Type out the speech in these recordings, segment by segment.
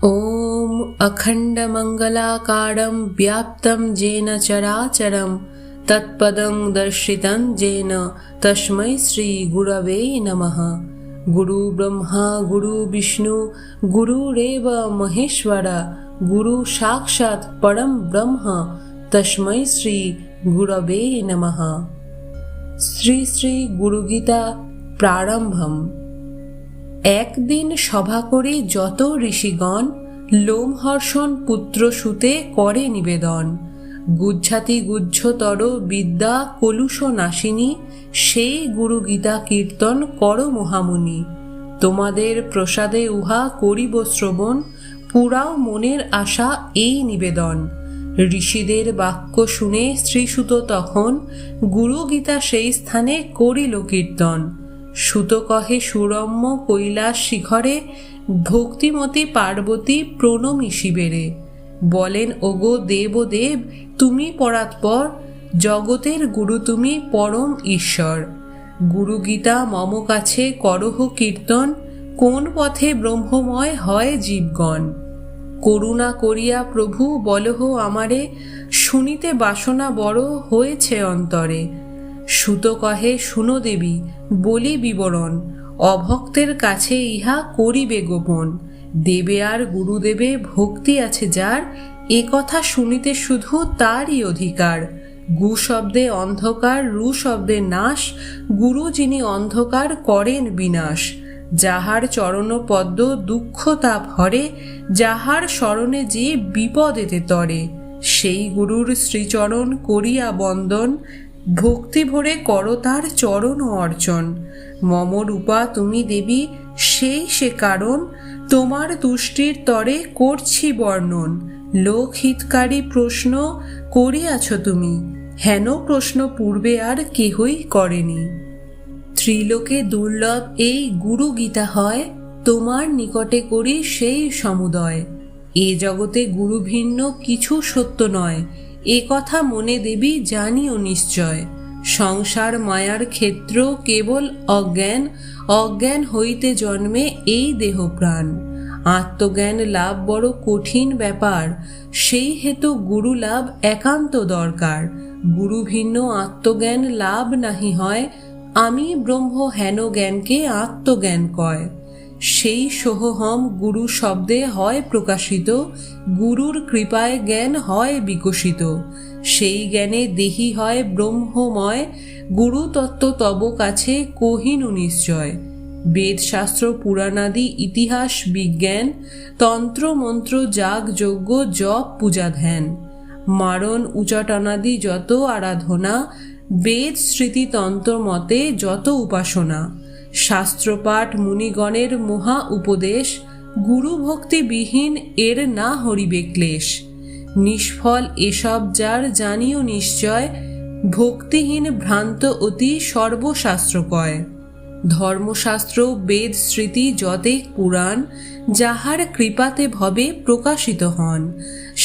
ॐ अखण्डमङ्गलाकारं व्याप्तं येन चराचरं तत्पदं दर्शितं येन तस्मै श्रीगुरवे नमः। गुरु ब्रह्मा गुरु विष्णु गुरुरेव महेश्वर गुरु साक्षात् परं ब्रह्म तस्मै श्री गुरवे नमः। শ্রী শ্রী গুরুগীতা প্রারম্ভম। একদিন সভা করে যত ঋষিগণ লোমহর্ষণ পুত্র সুতে করে নিবেদন। গুজ্জাতি গুজ্জতর বিদ্যা কলুষ নাশিনী সেই গুরুগীতা কীর্তন কর মহামুনি। তোমাদের প্রসাদে উহা করিব শ্রবণ, পুরাও মনের আশা এই নিবেদন। ঋষিদের বাক্য শুনে শ্রীসুত তখন গুরুগীতা সেই স্থানে করিল কীর্তন। সুত কহে সুরম্য কৈলাস শিখরে ভক্তিমতী পার্বতী প্রণমী শিবেরে। বলেন ওগো দেবদেব তুমি পরাৎপর, জগতের গুরু তুমি পরম ঈশ্বর। গুরুগীতা মম কাছে করহ কীর্তন, কোন পথে ব্রহ্মময় হয় জীবগণ। করুণা করিয়া প্রভু বলহ আমারে, শুনিতে বাসনা বড় হয়েছে অন্তরে। সুত কহে শুনো দেবী বলি বিবরণ, অভক্তের কাছে ইহা করিবে গোপন। দেবে আর গুরুদেবে ভক্তি আছে যার, এ কথা শুনিতে শুধু তারই অধিকার। গু শব্দে অন্ধকার, রু শব্দে নাশ, গুরু যিনি অন্ধকার করেন বিনাশ। যাহার চরণ পদ্ম দুঃখ তাপ হরে, যাহার শরণে যে বিপদেতে তরে। সেই গুরুর শ্রীচরণ করিয়া বন্দন, ভক্তি ভরে করো তার চরণ অর্চন। মম রূপা তুমি দেবী সেই সে কারণ, তোমার তুষ্টির তরে করছি বর্ণন। লোকহিতকারী প্রশ্ন করিয়াছ তুমি, হেন প্রশ্ন পূর্বে আর কেহই করেনি। ত্রিলোকে দুর্লভ এই গুরু গীতা হয়, তোমার নিকটে করি সেই সমুদয়। এ জগতে গুরু ভিন্ন কিছু সত্য নয়, এ কথা মনে দেবী জানিও নিশ্চয়। সংসার মায়ার ক্ষেত্র কেবল অজ্ঞান, অজ্ঞান হইতে জন্মে এই দেহ প্রাণ। আত্মজ্ঞান লাভ বড় কঠিন ব্যাপার, সেই হেতু গুরু লাভ একান্ত দরকার। গুরু ভিন্ন আত্মজ্ঞান লাভ নাহি হয়, আমি ব্রহ্ম হেন জ্ঞানকে আত্মজ্ঞান কয়। সেই সোহম গুরু শব্দে হয় প্রকাশিত, গুরুর কৃপায় জ্ঞান হয় বিকশিত। সেই জ্ঞানে দেহি হয় ব্রহ্মময়, গুরু তত্ত্ব তব কাছে কহিনু নিশ্চয়। বেদশাস্ত্র পুরাণাদি ইতিহাস বিজ্ঞান, তন্ত্র মন্ত্র যাগ যজ্ঞ জপ পূজা ধ্যান। মারণ উচাটনাদি যত আরাধনা, বেদ স্মৃতি তন্ত্র মতে যত উপাসনা। শাস্ত্রপাঠ মুনিগণের মহা উপদেশ, গুরু ভক্তি বিহীন এর না হরিবে ক্লেশ। নিষ্ফল এসব যার জানিও নিশ্চয়, ভক্তিহীন ভ্রান্ত অতি সর্বশাস্ত্র কয়। ধর্মশাস্ত্র বেদ স্মৃতি যতেক পুরাণ, যাহার কৃপাতে ভবে প্রকাশিত হন।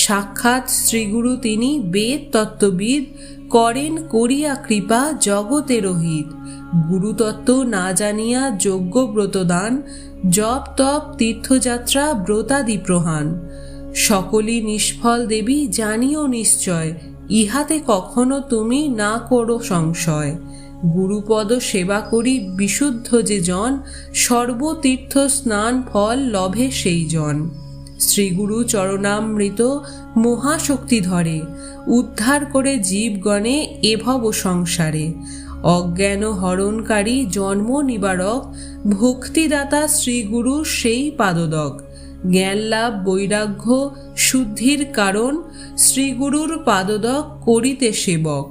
সাক্ষাৎ শ্রীগুরু তিনি বেদ তত্ত্ববিদ, করেন করিয়া কৃপা জগতের হিত। গুরুতত্ত্ব না জানিয়া যজ্ঞ ব্রতদান, জপ তপ তীর্থযাত্রা ব্রতাদি প্রহান। সকলই নিষ্ফল দেবী জানিও নিশ্চয়, ইহাতে কখনো তুমি না করো সংশয়। গুরুপদ সেবা করি বিশুদ্ধ যে জন, সর্বতীর্থ স্নান ফল লভে সেই জন। শ্রীগুরু চরণামৃত মহাশক্তি ধরে, উদ্ধার করে জীবগণে এভব সংসারে। অজ্ঞান হরণকারী জন্ম নিবারক, ভক্তিদাতা শ্রীগুরু সেই পাদদক। জ্ঞান লাভ বৈরাগ্য শুদ্ধির কারণ, শ্রীগুরুর পাদদক করিতে সেবক।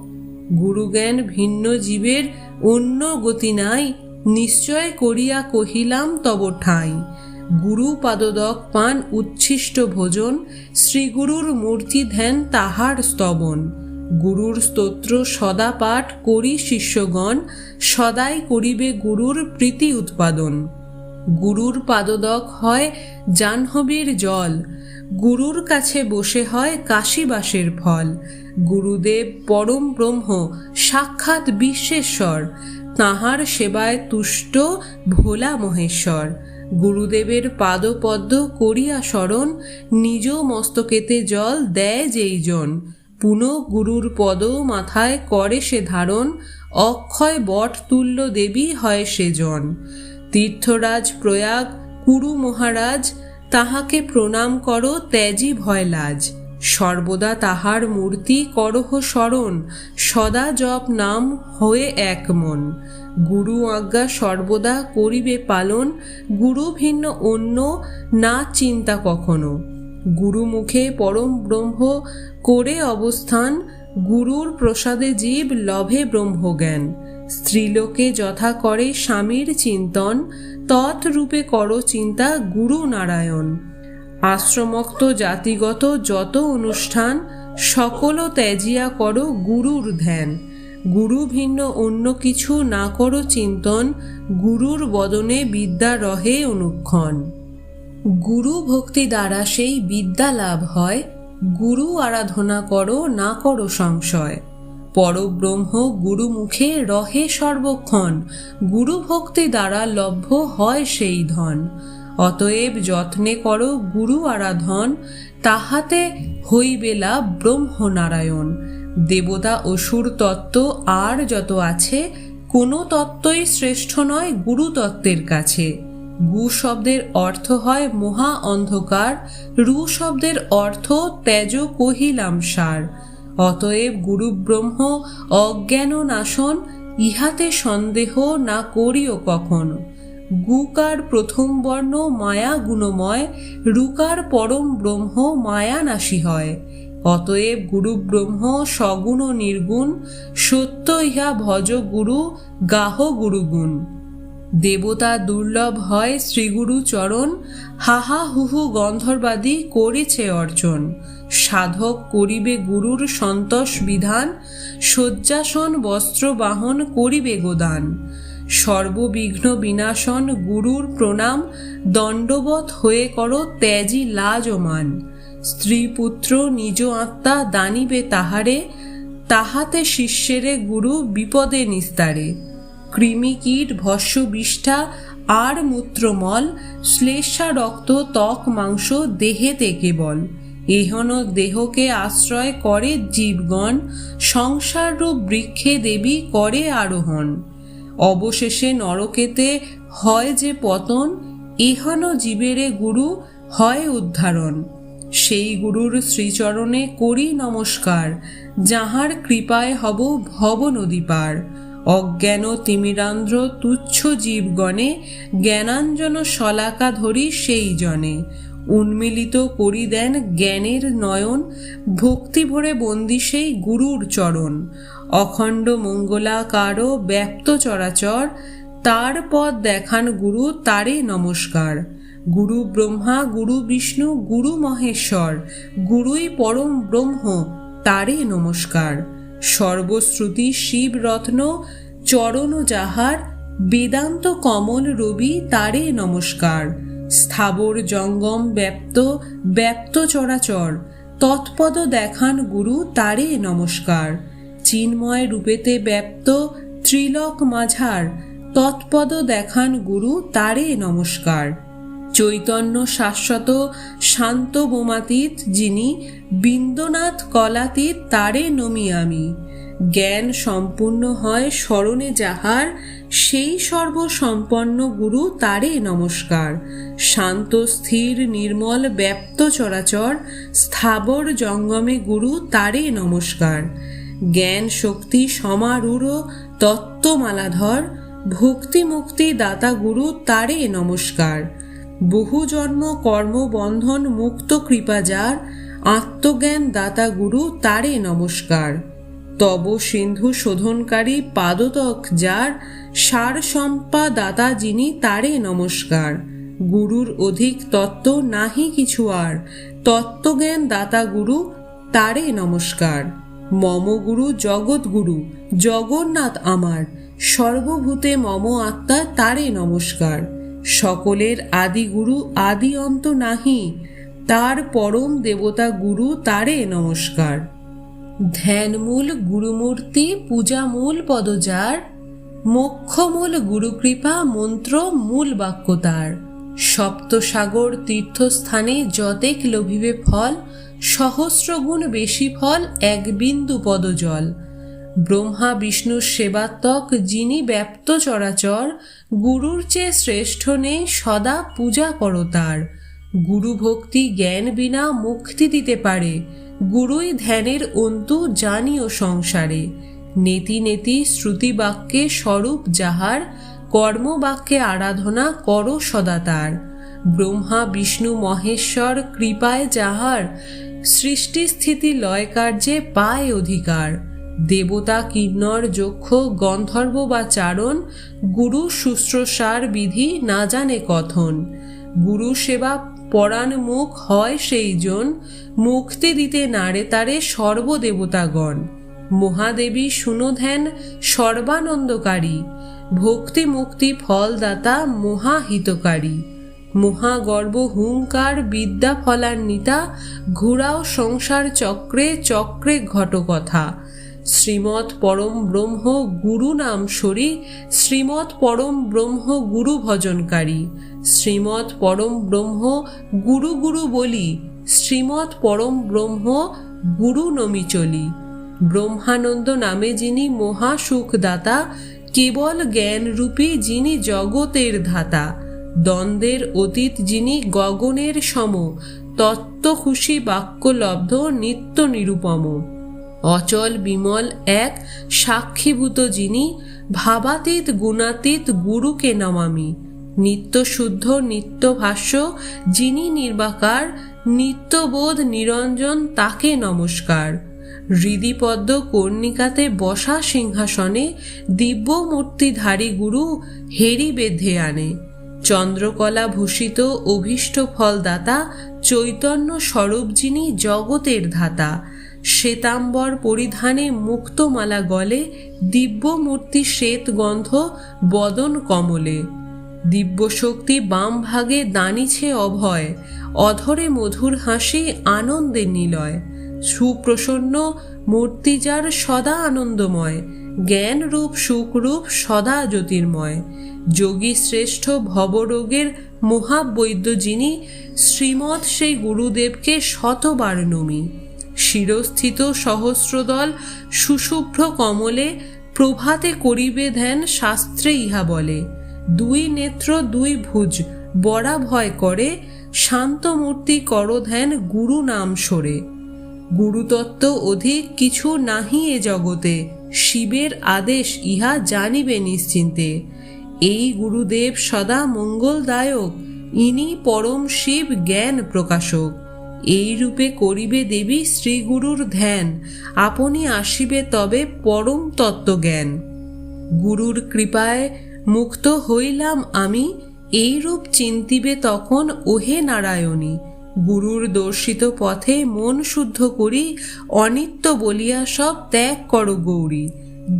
গুরুজ্ঞান ভিন্ন জীবের অন্য গতি নাই, নিশ্চয় করিয়া কহিলাম তব ঠাঁই। গুরু পাদদক পান উচ্ছিষ্ট ভোজন, শ্রীগুরুর মূর্তি ধ্যান তাহার স্তবন। গুরুর স্তোত্র সদা পাঠ করি শিষ্যগণ, সদাই করিবে গুরুর প্রীতি উৎপাদন। গুরুর পাদদক হয় জাহ্নবীর জল, গুরুর কাছে বসে হয় কাশীবাসের ফল। গুরুদেব পরম ব্রহ্ম সাক্ষাৎ বিশ্বেশ্বর, তাঁহার সেবায় তুষ্ট ভোলা মহেশ্বর। গুরুদেবের পাদপদ্ম করিয়া স্মরণ, নিজ মস্তকেতে জল দেয় যেইজন। পুনঃ গুরুর পদ মাথায় করে সে ধারণ, অক্ষয় বট তুল্য দেবী হয় সেজন। তীর্থরাজ প্রয়াগ কুরু মহারাজ, তাহাকে প্রণাম করো ত্যাজি ভয় লাজ। সর্বদা তাহার মূর্তি করহ স্মরণ, সদা জপ নাম হয়ে এক মন। গুরু আজ্ঞা সর্বদা করিবে পালন, গুরু ভিন্ন অন্য না চিন্তা কখনো। গুরু মুখে পরম ব্রহ্ম করে অবস্থান, গুরুর প্রসাদে জীব লভে ব্রহ্মজ্ঞান। স্ত্রীলোকে যথা করে স্বামীর চিন্তন, তৎরূপে করো চিন্তা গুরু নারায়ণ। আশ্রমক্ত জাতিগত যত অনুষ্ঠান, সকল ত্যাজিয়া করো গুরুর ধ্যান। গুরু ভিন্ন অন্য কিছু না করো চিন্তন, গুরুর বদনে বিদ্যা রহে অনুক্ষণ। গুরু ভক্তি দ্বারা সেই বিদ্যা লাভ হয়, গুরু আরাধনা করো না করো সংশয়। পরব্রহ্ম গুরু মুখে রহে সর্বক্ষণ, গুরু ভক্তি দ্বারা লভ্য হয় সেই ধন। অতএব যত্নে করো গুরু আরাধন, তাহাতে হইবে লাভ ব্রহ্মনারায়ণ। দেবতা অসুর তত্ত্ব আর যত আছে, কোনো তত্ত্বই শ্রেষ্ঠ নয় গুরু তত্ত্বের কাছে। গু শব্দের অর্থ হয় মহা অন্ধকার, রু শব্দের অর্থ তেজ কহিলাম সার। অতএব গুরু ব্রহ্ম অজ্ঞান নাশন, ইহাতে সন্দেহ না করিও কখনো। গুকার প্রথম বর্ণ মায়া গুণময়, রুকার পরম ব্রহ্ম মায়া নাশী হয়। অতএব গুরু ব্রহ্ম সগুণ নির্গুণ, সত্য ইহা ভজ গুরু গাহ গুরুগুণ। দেবতা দুর্লভ হয় শ্রীগুরু চরণ, হাহা হুহু গন্ধর্বাদি করেছে অর্চন। সাধক করিবে গুরুর সন্তোষ বিধান, শয্যাসন বস্ত্র বাহন করিবে গোদান। সর্ববিঘ্ন বিনাশন গুরুর প্রণাম, দণ্ডবৎ হয়ে করো ত্যাজি লাজ ও মান। স্ত্রী পুত্র নিজ আত্মা দানিবে তাহারে, তাহাতে শিষ্যেরে গুরু বিপদে নিস্তারে। কৃমি কীট ভস্য বিষ্ঠা আর মূত্রমল, শ্লেষা রক্ত ত্বক মাংস দেহেতে কেবল। এহন দেহকে আশ্রয় করে জীবগণ, সংসার রূপ বৃক্ষে দেবী করে আরোহণ। অবশেষে নরকেতে হয় যে পতন, এহন জীবেরে গুরু হয় উদ্ধারণ। সেই গুরুর শ্রীচরণে করি নমস্কার, যাহার কৃপায় হব ভব নদী পার। অজ্ঞান তিমিরান্ধ্র তুচ্ছ জীবগণে, জ্ঞানাঞ্জন শলাকা ধরি সেই জনে। উন্মিলিত করি দেন জ্ঞানের নয়ন, ভক্তি ভরে বন্দি সেই গুরুর চরণ। অখণ্ড মঙ্গলাকার ব্যাপ্ত চরাচর, তার পদ দেখান গুরু তারে নমস্কার। গুরু ব্রহ্মা গুরু বিষ্ণু গুরু মহেশ্বর, গুরুই পরম ব্রহ্ম তারে নমস্কার। সর্বশ্রুতি শিব রত্ন চরণ যাহার, বেদান্ত কমল রবি তারে নমস্কার। স্থাবর জঙ্গম ব্যাপ্ত ব্যাপ্ত চরাচর, তৎপদ দেখান গুরু তারে নমস্কার। চিন্ময় রূপেতে ব্যাপ্ত ত্রিলোক মাঝার, তৎপদ দেখান গুরু তারে নমস্কার। চৈতন্য শাশ্বত শান্ত বোমাতীত যিনি, বিন্দনাথ কলাতীত তারে নমি আমি। জ্ঞান সম্পূর্ণ হয় স্মরণে যাহার, সেই সর্বসম্পন্ন গুরু তারে নমস্কার। শান্ত স্থির নির্মল ব্যাপ্ত চরাচর, স্থাবর জঙ্গমে গুরু তারে নমস্কার। জ্ঞান শক্তি সমারূঢ় তত্ত্বমালাধর, ভক্তি মুক্তি দাতা গুরু তারে নমস্কার। বহু জন্ম কর্মবন্ধন মুক্ত কৃপা যার, আত্মজ্ঞান দাতা গুরু তারে নমস্কার। তব সিন্ধু শোধনকারী পাদতক যার, সার সম্পা দাতা যিনি তারে নমস্কার। গুরুর অধিক তত্ত্ব নাহি কিছু আর, তত্ত্বজ্ঞান দাতা গুরু তারে নমস্কার। মম গুরু জগৎ গুরু জগন্নাথ আমার, সর্বভূতে মম আত্মা তারে নমস্কার। সকলের আদি গুরু আদি অন্ত নাহি, তার পরম দেবতা গুরু তারে নমস্কার। ধ্যানমূল গুরুমূর্তি পূজামূল পদযার, মোক্ষমূল গুরুকৃপা মন্ত্র মূল বাক্য তার। সপ্তসাগর তীর্থস্থানে যতেক লোভিবে ফল, সহস্রগুণ বেশি ফল এক বিন্দু পদজল। ব্রহ্মা বিষ্ণুর সেবাত্মক যিনি ব্যাপ্ত চরাচর, গুরুর চেয়ে শ্রেষ্ঠ নেই সদা পূজা করো তার। গুরু ভক্তি জ্ঞান বিনা মুক্তি দিতে পারে, গুরুই ধ্যানের অন্তু জানিও সংসারে। নেতি নেতি শ্রুতি বাক্যে স্বরূপ যাহার, কর্মবাক্যে আরাধনা করো সদা তার। ব্রহ্মা বিষ্ণু মহেশ্বর কৃপায় যাহার, সৃষ্টি স্থিতি লয় কার্যে পায় অধিকার। দেবতা কিন্নর যক্ষ গন্ধর্ব বা চারণ, গুরু শুশ্রূষার বিধি না জানে কথন। গুরু সেবা পরাণ মুখ হয় সেই জন, মুক্তি দিতে নারে তারে সর্বদেবতাগণ। মহাদেবী শুনো ধ্যান সর্বানন্দকারী, ভক্তি মুক্তি ফলদাতা মহাহিতকারী। মহাগর্ব হুঙ্কার বিদ্যা ফলান্বিতা, ঘুরাও সংসার চক্রে চক্রে ঘটকথা। শ্রীমৎ পরম ব্রহ্ম গুরু নাম সরি, শ্রীমৎ পরম ব্রহ্ম গুরু ভজনকারী। শ্রীমৎ পরম ব্রহ্ম গুরু গুরু বলি, শ্রীমৎ পরম ব্রহ্ম গুরু নমি চলি। ব্রহ্মানন্দ নামে যিনি মহাসুখদাতা, কেবল জ্ঞানরূপী যিনি জগতের ধাতা। দ্বন্দ্বের অতীত যিনি গগনের সম, তত্ত্ব খুশি বাক্যলব্ধ নিত্য নিরুপম। অচল বিমল এক সাক্ষীভূত যিনি, ভাবাতীত গুণাতীত গুরুকে নমামি। নিত্য শুদ্ধ নিত্য ভাষ্য যিনি নির্বাকার, নিত্যবোধ নিরঞ্জন তাকে নমস্কার। হৃদিপদ্ম কর্ণিকাতে বসা সিংহাসনে, দিব্য মূর্তিধারী গুরু হেরি বেঁধে আনে। চন্দ্রকলা ভূষিত অভীষ্ট ফলদাতা, চৈতন্য স্বরূপ যিনি জগতের ধাতা। শ্বেতাম্বর পরিধানে মুক্তমালা গলে, দিব্য মূর্তি শ্বেত গন্ধ বদন কমলে। দিব্য শক্তি বাম ভাগে দানিছে অভয়, অধরে মধুর হাসি আনন্দে নিলয়। সুপ্রসন্ন মূর্তি যার সদা আনন্দময়, জ্ঞান রূপ সুখরূপ সদা জ্যোতির্ময়। যোগী শ্রেষ্ঠ ভবরোগের মহাবৈদ্য যিনি, শ্রীমৎ সেই গুরুদেবকে শতবার নমি। শিরস্থিত সহস্রদল সুশুভ্র কমলে, প্রভাতে করিবে ধ্যান শাস্ত্রে ইহা বলে। দুই নেত্র দুই ভুজ বরা ভয় করে, শান্ত মূর্তি কর ধ্যান গুরু নাম সরে। গুরুতত্ত্ব অধিক কিছু নাহি এ জগতে, শিবের আদেশ ইহা জানিবে নিশ্চিন্তে। এই গুরুদেব সদা মঙ্গলদায়ক, ইনি পরম শিব জ্ঞান প্রকাশক। এই রূপে করিবে দেবী শ্রীগুরুর ধ্যান, আপনি আসিবে তবে পরম তত্ত্বজ্ঞান। গুরুর কৃপায় মুক্ত হইলাম আমি, এই রূপ চিন্তিবে তখন ওহে নারায়ণী। গুরুর দর্শিত পথে মন শুদ্ধ করি, অনিত্য বলিয়া সব ত্যাগ করো গৌরী।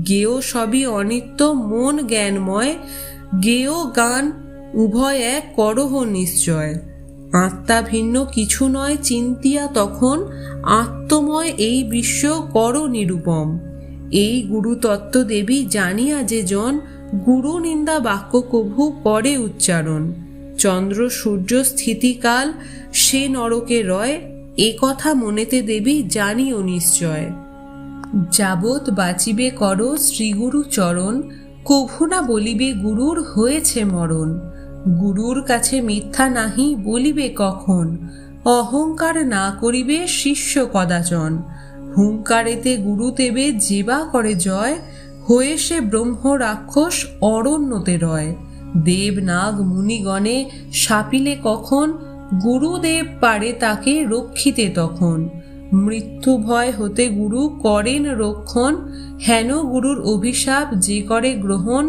গেয় সবই অনিত্য মন জ্ঞানময়, গেয় গান উভয় এক করহ নিশ্চয়। আত্মা ভিন্ন কিছু নয় চিন্তিয়া তখন, আত্মময় এই বিশ্ব কর নিরূপম। এই গুরুতত্ত্ব দেবী জানিয়া যে জন, গুরু নিন্দা বাক্য কভু করে উচ্চারণ। চন্দ্র সূর্য স্থিতিকাল সে নরকে রয়, এ কথা মনেতে দেবী জানিও নিশ্চয়। যাবৎ বাঁচিবে কর শ্রীগুরু চরণ, কভু না বলিবে গুরুর হয়েছে মরণ। গুরুর কাছে মিথ্যা নাহি বলিবে কখন, অহংকার না করিবে শিষ্য কদাচন। হুঙ্কারেতে গুরু দেবে যেবা করে জয়, হয়ে সে ব্রহ্ম রাক্ষস অরণ্যতে রয়। দেব নাগ মুনিগণে শাপিলে কখন, গুরুদেব পারে তাকে রক্ষিতে তখন। মৃত্যু ভয় হতে গুরু করেন রক্ষণ, হেন গুরুর অভিশাপ যে করে গ্রহণ।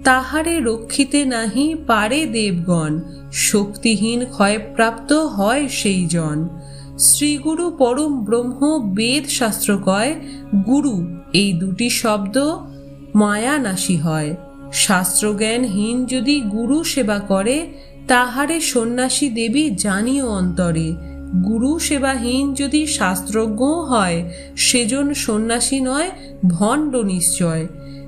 তাহারে রক্ষিতে নাহি পারে দেবগণ, শক্তিহীন ক্ষয়প্রাপ্ত হয় সেই জন। শ্রীগুরু পরম ব্রহ্ম বেদ শাস্ত্র কয়, গুরু এই দুটি শব্দ মায়ানাশী হয়। শাস্ত্রজ্ঞানহীন যদি গুরু সেবা করে, তাহারে সন্ন্যাসী দেবী জানিও অন্তরে। গুরু সেবাহীন যদি শাস্ত্রজ্ঞ হয়, সেজন সন্ন্যাসী নয় ভণ্ড নিশ্চয়।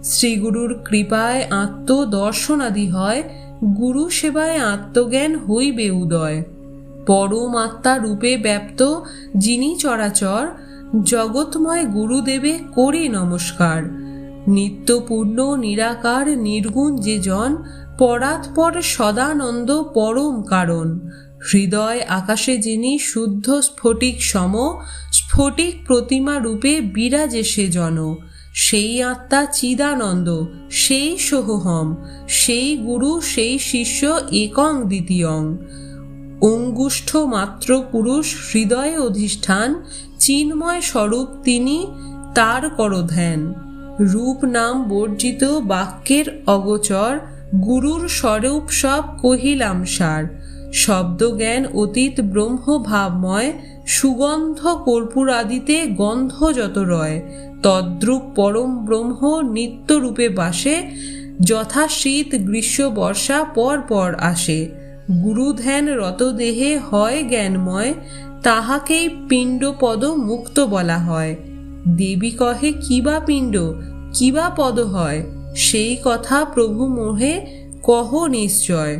শ্রীগুরুর কৃপায় আত্মদর্শনাদি হয়, গুরু সেবায় আত্মজ্ঞান হইবে উদয়। পরম আত্মা রূপে ব্যাপ্ত যিনি চরাচর, জগৎময় গুরুদেবে করি নমস্কার। নিত্যপূর্ণ নিরাকার নির্গুণ যে জন, পরাৎপর সদানন্দ পরম কারণ। হৃদয় আকাশে যিনি শুদ্ধ স্ফটিক সম, স্ফটিক প্রতিমা রূপে বিরাজে সে জন। সেই আত্মা চিদানন্দ, সেই সোহম, সেই গুরু সেই শিষ্য একং দ্বিতীয়ং। অঙ্গুষ্ঠ মাত্র পুরুষ হৃদয়ে অধিষ্ঠান, চিন্ময় স্বরূপ তিনি, তার কর ধ্যান। রূপ নাম বর্জিত বাক্যের অগোচর, গুরুর স্বরূপ সব কহিলাম সার। শব্দ জ্ঞান অতীত ব্রহ্ম ভাবময়, সুগন্ধ কর্পূরাদিতে গন্ধ যত রয়। তদ্রূপ পরম ব্রহ্ম নিত্যরূপে বাসে, যথা শীত গ্রীষ্ম বর্ষা পর পর আসে। গুরু ধ্যান রত দেহে হয় জ্ঞানময়, তাহাকেই পিণ্ড পদ মুক্ত বলা হয়। দেবী কহে কিবা পিণ্ড কিবা পদ হয়, সেই কথা প্রভু মোহে কহ নিশ্চয়।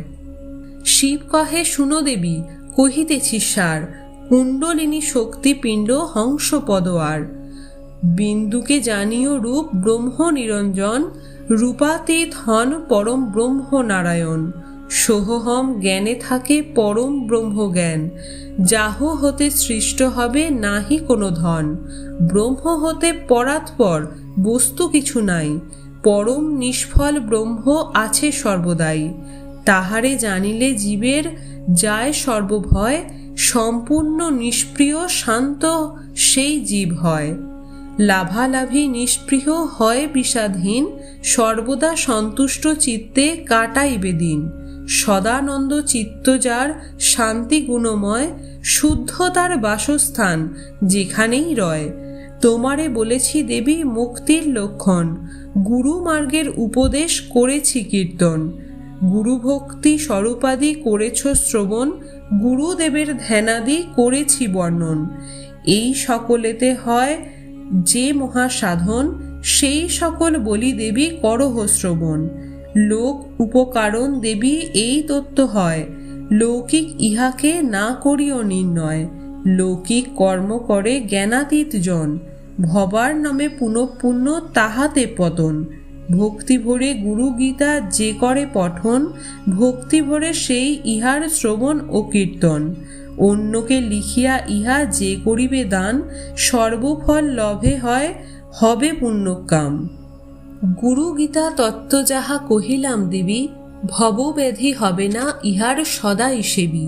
শিব কহে শুনো দেবী কহিতেছি সার, কুণ্ডলিনী শক্তি পিণ্ড হংস পদ আর। বিন্দুকে জানিও রূপ ব্রহ্ম নিরঞ্জন, রূপাতীত হন পরম ব্রহ্ম নারায়ণ। সোহম জ্ঞানে থাকে পরম ব্রহ্ম জ্ঞান, যাহ হতে সৃষ্ট হবে নাহি কোনো ধন। ব্রহ্ম হতে পরাৎপর বস্তু কিছু নাই, পরম নিষ্ফল ব্রহ্ম আছে সর্বদাই। তাহারে জানিলে জীবের যায় সর্বভয়, সম্পূর্ণ নিষ্প্রিয় শান্ত সেই জীব হয়। লাভালাভী নিষ্পৃহ হয় বিষাদহীন, সর্বদা সন্তুষ্ট চিত্তে কাটাইবে দিন। সদানন্দ চিত্ত যার শান্তি গুণময়, শুদ্ধ তার বাসস্থান যেখানেই রয়। তোমারে বলেছি দেবী মুক্তির লক্ষণ, গুরু মার্গের উপদেশ করেছি কীর্তন। গুরু ভক্তি স্বরূপাদি করেছ শ্রবণ, গুরুদেবের ধ্যানাদি করেছি বর্ণন। এই সকলেতে হয় যে মহাসাধন, সেই সকল বলি দেবী করহ শ্রবণ। লোক উপকারণ দেবী এই তত্ত্ব হয়, লৌকিক ইহাকে না করিও নির্ণয়। লৌকিক কর্ম করে জ্ঞানাতীত জন, ভবার নামে পুনঃপুন্য তাহাতে পতন। ভক্তি ভরে গুরু গীতা যে করে পঠন, ভক্তি ভরে সেই ইহার শ্রবণ ও কীর্তন। অন্যকে লিখিয়া ইহা যে করিবে দান, সর্বফল লভে হয় হবে পুণ্যকাম। গুরু গীতা তত্ত্ব যাহা কহিলাম দেবী, ভবব্যাধি হবে না ইহার সদাই সেবী।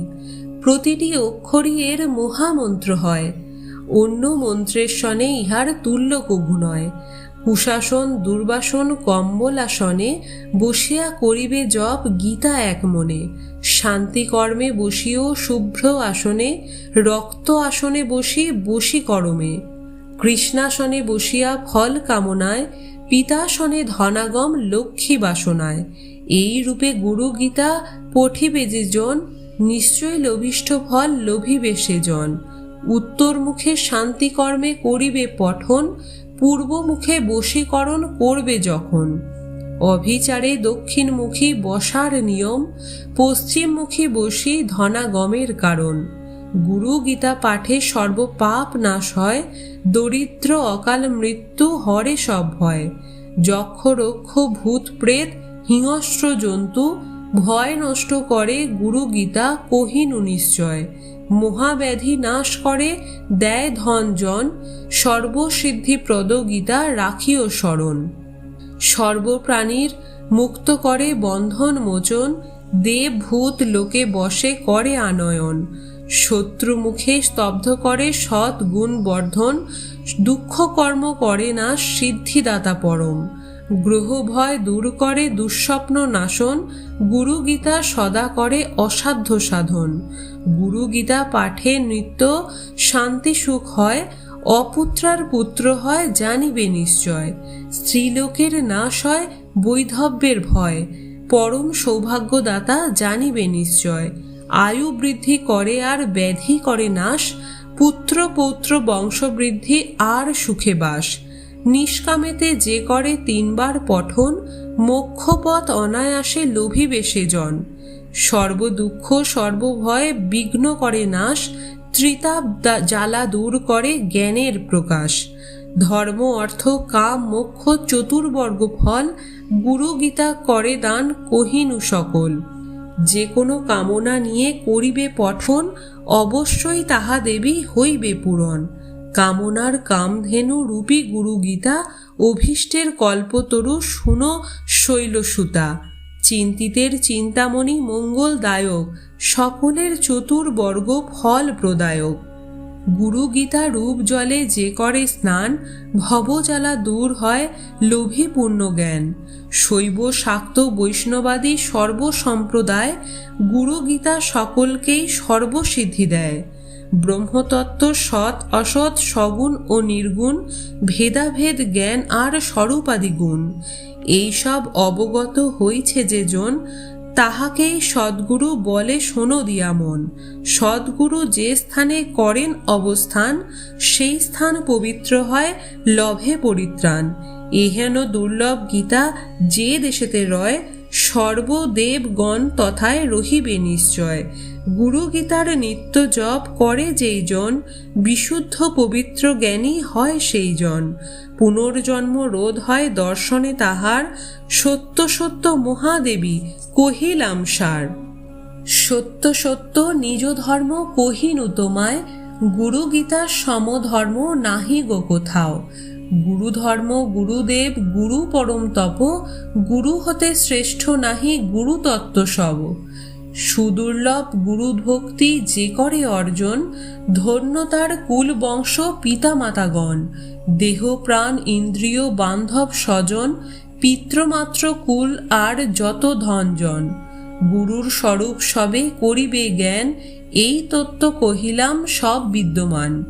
প্রতিটি অক্ষরই এর মহামন্ত্র হয়, অন্য মন্ত্রের সনে ইহার তুল্য কভু নয়। কুশাসন দুর্বাসন কম্বলাসনে, বসিয়া করিবে জপ গীতা এক মনে। শান্তি কর্মে বসিও শুভ্র আসনে, রক্ত আসনে বসি বসি করমে। কৃষ্ণাসনে বসিয়া ফল কামনায়, পিতাসনে ধনাগম লক্ষ্মী বাসনায়। এই রূপে গুরু গীতা পঠিবে যে জন, নিশ্চয় লভিষ্ঠ ফল লভিবে সে জন। উত্তর মুখে শান্তি কর্মে করিবে পঠন, পূর্ব মুখে বশীকরণ করবে যখন। অভিচারে দক্ষিণমুখী বসার নিয়ম, পশ্চিমমুখী বসি ধনাগমের কারণ। গুরু গীতা পাঠে সর্বপাপ নাশ হয়, দরিদ্র অকাল মৃত্যু হরে সব ভয়। যক্ষ রক্ষ ভূত প্রেত হিংস্র জন্তু, ভয় নষ্ট করে গুরু গীতা কহিনু নিশ্চয়। মহাব্যাধি নাশ করে দেয় ধন জন, সর্বসিদ্ধিপ্রদ গীতা রাখিও স্মরণ। সর্বপ্রাণীর মুক্ত করে বন্ধন মোচন, দেব ভূত লোকে বসে করে আনয়ন। শত্রু মুখে স্তব্ধ করে সৎ গুণ বর্ধন, দুঃখ কর্ম করে না সিদ্ধিদাতা পরম। গ্রহ ভয় দূর করে দুঃস্বপ্ন নাশন, গুরু গীতা সদা করে অসাধ্য সাধন। গুরু গীতা পাঠে নিত্য শান্তি সুখ হয়, অপুত্রার পুত্র হয় জানিবে নিশ্চয়। স্ত্রীলোকের নাশ হয় বৈধব্যের ভয়, পরম সৌভাগ্যদাতা জানিবে নিশ্চয়। আয়ু বৃদ্ধি করে আর ব্যাধি করে নাশ, পুত্র পৌত্র বংশবৃদ্ধি আর সুখে বাস। নিষ্কামেতে যে করে 3 বার পঠন, মোক্ষপথ অনায়াসে লোভিবে সেজন। সর্বদুঃখ সর্বভয় বিঘ্ন করে নাশ, ত্রিতাপ জ্বালা দূর করে জ্ঞানের প্রকাশ। ধর্ম অর্থ কাম মোক্ষ চতুর্বর্গ ফল, গুরু গীতা করে দান কহিনু সকল। যে কোনো কামনা নিয়ে করিবে পঠন, অবশ্যই তাহা দেবী হইবে পূরণ। কামনার কামধেনু রূপী গুরু গীতা, অভীষ্টের কল্পতরু শুনো শৈলসুতা। চিন্তিতের চিন্তামণি মঙ্গলদায়ক, সকলের চতুর্বর্গ ফল প্রদায়ক। গুরু গীতা রূপ জলে যে করে স্নান, ভবজ্বালা দূর হয় লোভী পূর্ণ জ্ঞান। শৈব শাক্ত বৈষ্ণবাদী সর্বসম্প্রদায়, গুরু গীতা সকলকেই সর্বসিদ্ধি দেয়। ব্রহ্মতত্ত্ব সৎ অসৎ সগুণ ও নির্গুণ, ভেদাভেদ জ্ঞান আর স্বরূপাদি গুণ। এইসব অবগত হইছে যে জন, তাহাকেই সদ্গুরু বলে শোনো দিয়া মন। সদ্গুরু যে স্থানে করেন অবস্থান, সেই স্থান পবিত্র হয় লভে পরিত্রাণ। এহেন দুর্লভ গীতা যে দেশেতে রয়, সর্বদেবগণ তথায় রহিবে নিশ্চয়। গুরু গীতার নিত্য জপ করে যেই জন, বিশুদ্ধ পবিত্র জ্ঞানী হয় সেই জন। পুনর্জন্ম রোধ হয় দর্শনে তাহার, সত্য সত্য মহাদেবী কহিলাম সার। সত্য সত্য নিজ ধর্ম কহিনু তোমায়, গুরু গীতার সমধর্ম নাহি গো কোথাও। গুরু ধর্ম গুরুদেব গুরু পরম তপ, গুরু হতে শ্রেষ্ঠ নাহি গুরু তত্ত্ব সব। সুদুর্লভ গুরু ভক্তি যে করে অর্জন, ধন্য তার কুল বংশ পিতা মাতাগণ। দেহ প্রাণ ইন্দ্রিয় বান্ধব স্বজন, পিতৃমাত্র কুল আর যত ধনজন। গুরুর স্বরূপ সবে করিবে জ্ঞান, এই তত্ত্ব কহিলাম সব বিদ্যমান।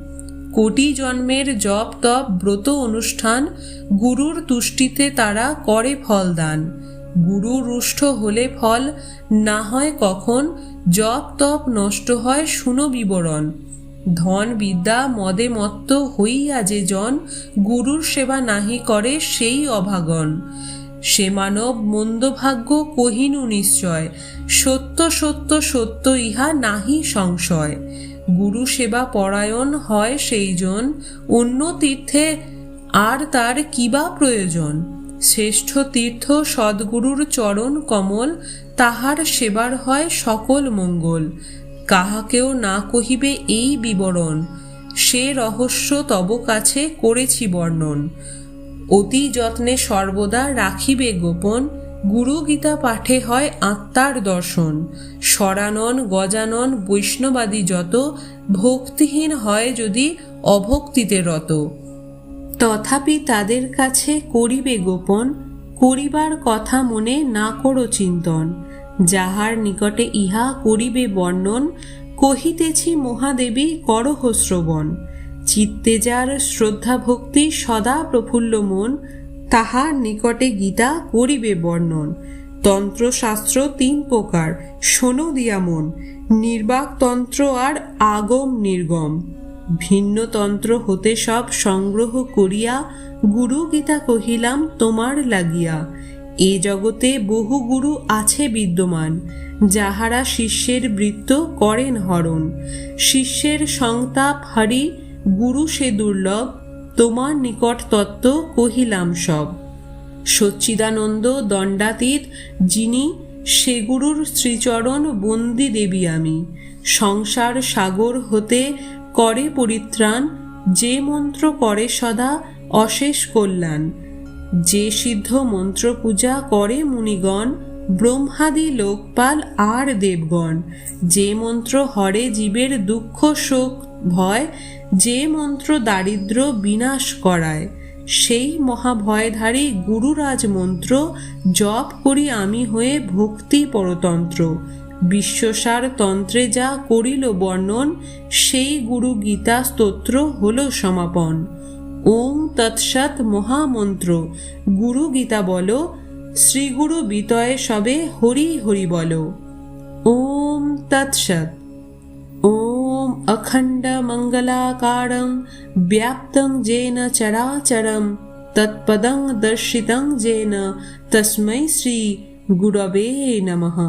কোটি জন্মের জপ তপ ব্রত অনুষ্ঠান, গুরুর তুষ্টিতে তারা করে ফলদান। গুরু রুষ্ট হলে ফল না হয় কখন, জপ তপ নষ্ট হয় শুনো বিবরণ। ধন বিদ্যা মদে মত্ত হইয়া যে জন, গুরুর সেবা নাহি করে সেই অভাগন। সে মানব মন্দভাগ্য কহিনু নিশ্চয়, সত্য সত্য সত্য ইহা নাহি সংশয়। গুরু সেবা পরায়ণ হয় সেই জন, অন্য তীর্থে আর তার কিবা প্রয়োজন। শ্রেষ্ঠ তীর্থ সদ্গুরুর চরণ কমল, তাহার সেবার হয় সকল মঙ্গল। কাহাকেও না কহিবে এই বিবরণ, সে রহস্য তব কাছে করেছি বর্ণন। অতি যত্নে সর্বদা রাখিবে গোপন, গুরু গীতা পাঠে হয় আত্মার দর্শন। সরানন গজানন বৈষ্ণবাদী যত, ভক্তিহীন হয় যদি অভক্তিতে রত। তথাপি তাদের কাছে করিবে গোপন, করিবার কথা মনে না করো চিন্তন। যাহার নিকটে ইহা করিবে বর্ণন, কহিতেছি মহাদেবী করহ শ্রবণ। চিত্তে যার শ্রদ্ধা ভক্তি সদা প্রফুল্ল মন, তাহার নিকটে গীতা করিবে বর্ণন। তন্ত্রশাস্ত্র তিন প্রকার শোনো দিয়া মন, নির্বাক তন্ত্র আর আগম নির্গম। ভিন্ন তন্ত্র হতে সব সংগ্রহ করিয়া, গুরু গীতা কহিলাম তোমার লাগিয়া। এ জগতে বহু গুরু আছে বিদ্যমান, যাহারা শিষ্যের বৃত্ত করেন হরণ। শিষ্যের সংতাপ হারি গুরু সে দুর্লভ, তোমার নিকট তত্ত্ব কহিলাম সব। সচ্চিদানন্দ দণ্ডাতীত যিনি, সে গুরুর শ্রীচরণ বন্দি দেবী আমি। সংসার সাগর হতে করে পরিত্রাণ, যে মন্ত্র করে সদা অশেষ কল্যাণ। যে সিদ্ধ মন্ত্র পূজা করে মুনিগণ, ব্রহ্মাদি লোকপাল আর দেবগণ। যে মন্ত্র হরে জীবের দুঃখ শোক ভয়, যে মন্ত্র দারিদ্র বিনাশ করায়। সেই মহাভয়ধারী গুরুরাজ মন্ত্র, জপ করি আমি হয়ে ভক্তি পরতন্ত্র। বিশ্বসার তন্ত্রে যা করিল বর্ণন, সেই গুরু গীতা স্তোত্র হল সমাপন। ওং তৎসৎ মহামন্ত্র গুরু গীতা বলো, শ্রীগুরু বিতয়ে সবে হরি হরি বলো। ওম তৎসৎ। ওম অখণ্ড মঙ্গলাকারং ব্যাপ্তং যেন চরাচরম, তৎপদং দর্শিতং যেন তস্मै শ্রী গুরবে নমঃ।